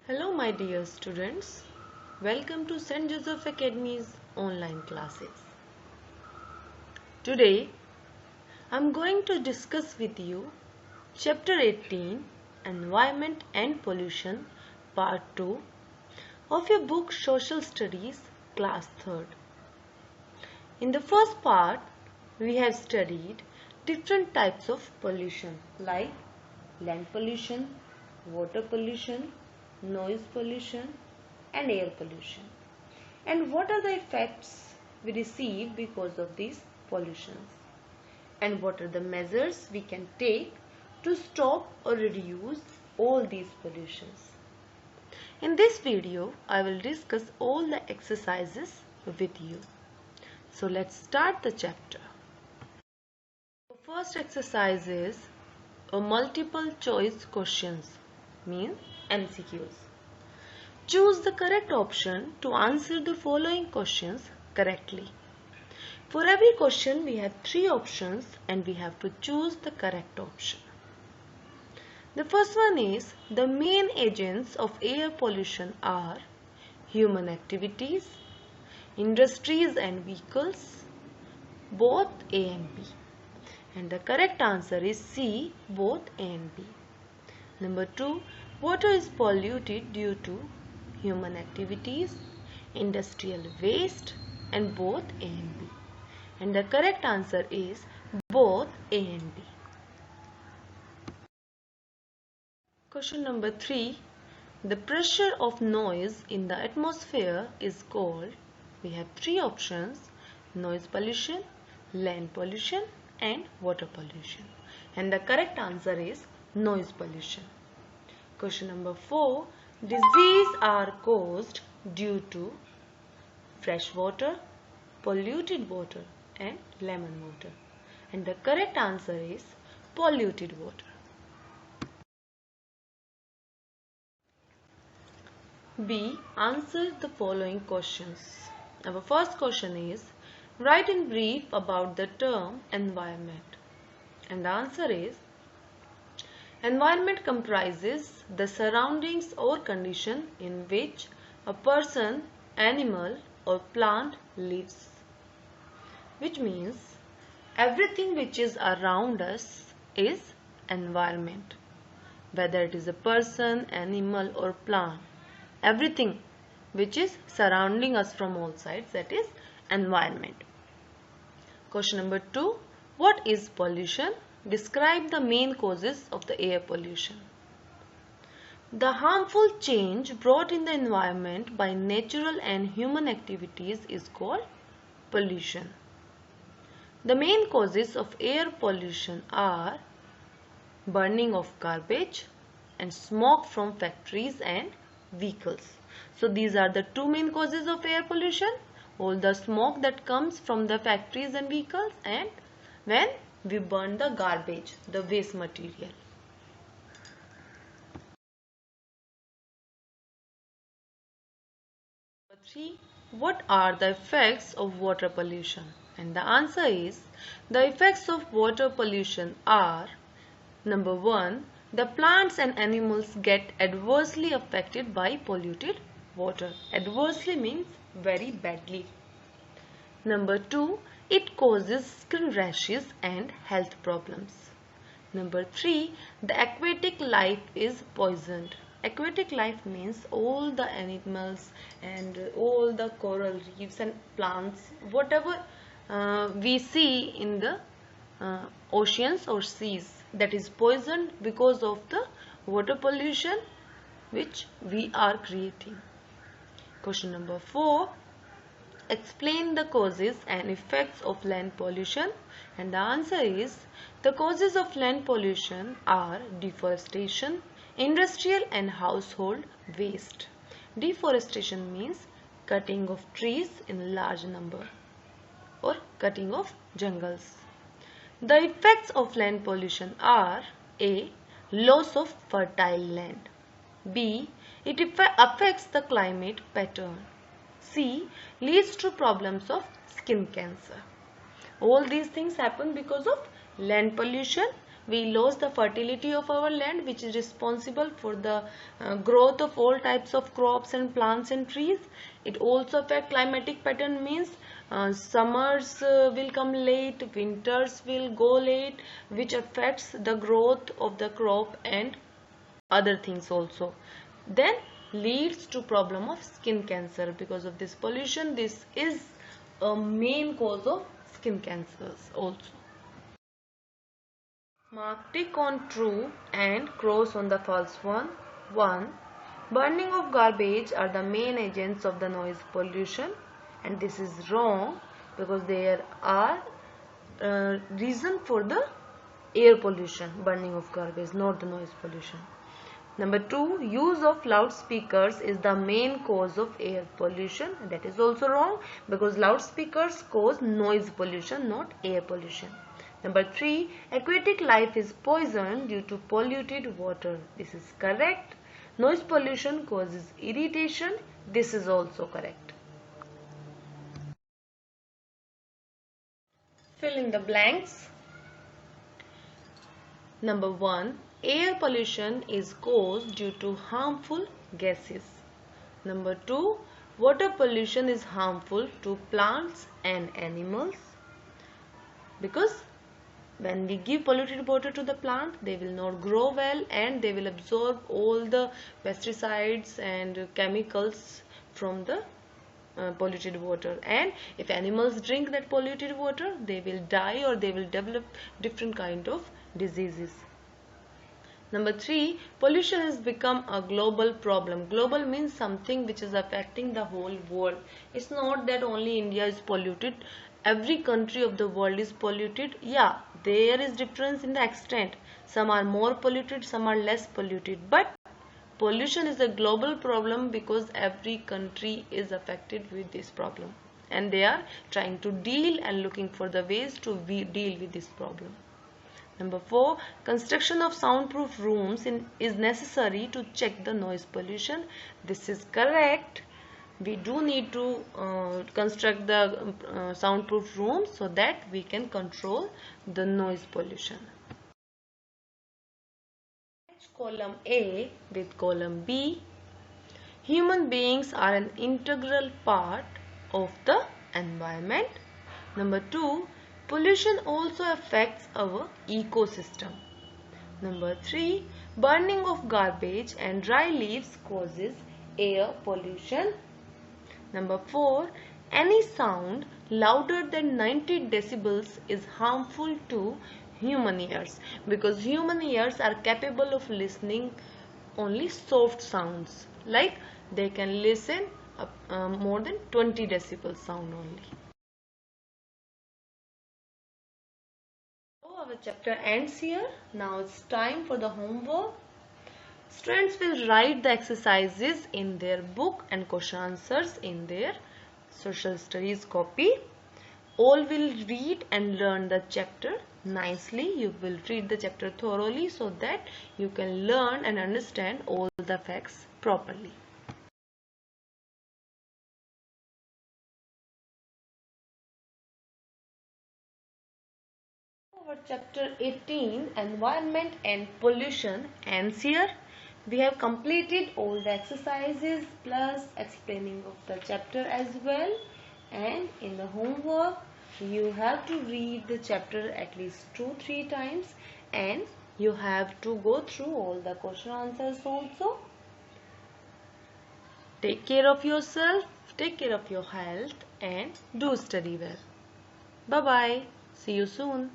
Hello my dear students, welcome to St. Joseph Academy's online classes. Today I am going to discuss with you Chapter 18 Environment and Pollution Part 2 of your book Social Studies Class 3rd. In the first part we have studied different types of pollution like land pollution, water pollution, noise pollution and air pollution, and what are the effects we receive because of these pollutions, and what are the measures we can take to stop or reduce all these pollutions. In this video I will discuss all the exercises with you. So let's start the chapter. The first exercise is a multiple choice questions, means MCQs. Choose the correct option to answer the following questions correctly. For every question we have 3 options and we have to choose the correct option. The first one is the main agents of air pollution are human activities, industries and vehicles, both A and B. And the correct answer is C, both A and B. Number 2, water is polluted due to human activities, industrial waste and both A and B. And the correct answer is both A and B. Question number 3. The pressure of noise in the atmosphere is called, we have 3 options, noise pollution, land pollution and water pollution. And the correct answer is noise pollution. Question number 4. Diseases are caused due to fresh water, polluted water and lemon water. And the correct answer is polluted water. B. Answer the following questions. Our first question is, write in brief about the term environment. And the answer is, environment comprises the surroundings or condition in which a person, animal or plant lives. Which means everything which is around us is environment. Whether it is a person, animal or plant. Everything which is surrounding us from all sides, that is environment. Question number 2. What is pollution? Describe the main causes of the air pollution. The harmful change brought in the environment by natural and human activities is called pollution. The main causes of air pollution are burning of garbage and smoke from factories and vehicles. So these are the 2 main causes of air pollution. All the smoke that comes from the factories and vehicles, and when we burn the garbage, the waste material. Number 3. What are the effects of water pollution? And the answer is, the effects of water pollution are, number 1, the plants and animals get adversely affected by polluted water. Adversely means very badly. Number 2, it causes skin rashes and health problems. Number 3, the aquatic life is poisoned. Aquatic life means all the animals and all the coral reefs and plants, whatever we see in the oceans or seas, that is poisoned because of the water pollution which we are creating. Question number 4. Explain the causes and effects of land pollution. And the answer is, the causes of land pollution are deforestation, industrial and household waste. Deforestation means cutting of trees in large number or cutting of jungles. The effects of land pollution are A. Loss of fertile land. B. It affects the climate pattern. C. Leads to problems of skin cancer. All these things happen because of land pollution, we lose the fertility of our land, which is responsible for the growth of all types of crops and plants and trees. It also affects climatic pattern, means summers will come late, winters will go late, which affects the growth of the crop and other things also. Then leads to problem of skin cancer. Because of this pollution, this is a main cause of skin cancers also. Mark tick on true and cross on the false one. 1. Burning of garbage are the main agents of the noise pollution, and this is wrong, because there are reason for the air pollution. Burning of garbage, not the noise pollution. Number 2, use of loudspeakers is the main cause of air pollution. That is also wrong, because loudspeakers cause noise pollution, not air pollution. Number 3, aquatic life is poisoned due to polluted water. This is correct. Noise pollution causes irritation. This is also correct. Fill in the blanks. Number 1, air pollution is caused due to harmful gases. Number 2, water pollution is harmful to plants and animals, because when we give polluted water to the plant, they will not grow well and they will absorb all the pesticides and chemicals from the polluted water. And if animals drink that polluted water, they will die or they will develop different kind of diseases. Number 3, pollution has become a global problem. Global means something which is affecting the whole world. It's not that only India is polluted. Every country of the world is polluted. Yeah, there is difference in the extent. Some are more polluted, some are less polluted. But pollution is a global problem, because every country is affected with this problem. And they are trying to deal and looking for the ways to deal with this problem. Number 4, construction of soundproof rooms is necessary to check the noise pollution. This is correct. We do need to construct the soundproof rooms so that we can control the noise pollution. Match column A with column B. Human beings are an integral part of the environment. Number 2, pollution also affects our ecosystem. Number 3, burning of garbage and dry leaves causes air pollution. Number 4, any sound louder than 90 decibels is harmful to human ears, because human ears are capable of listening only soft sounds, like they can listen more than 20 decibels sound only. So our chapter ends here. Now it's time for the homework. Students will write the exercises in their book and question answers in their social studies copy. All will read and learn the chapter nicely. You will read the chapter thoroughly so that you can learn and understand all the facts properly. Our chapter 18, Environment and Pollution, ends here. We have completed all the exercises plus explaining of the chapter as well. And in the homework, you have to read the chapter at least 2-3 times, and you have to go through all the question answers also. Take care of yourself, take care of your health, and do study well. Bye bye. See you soon.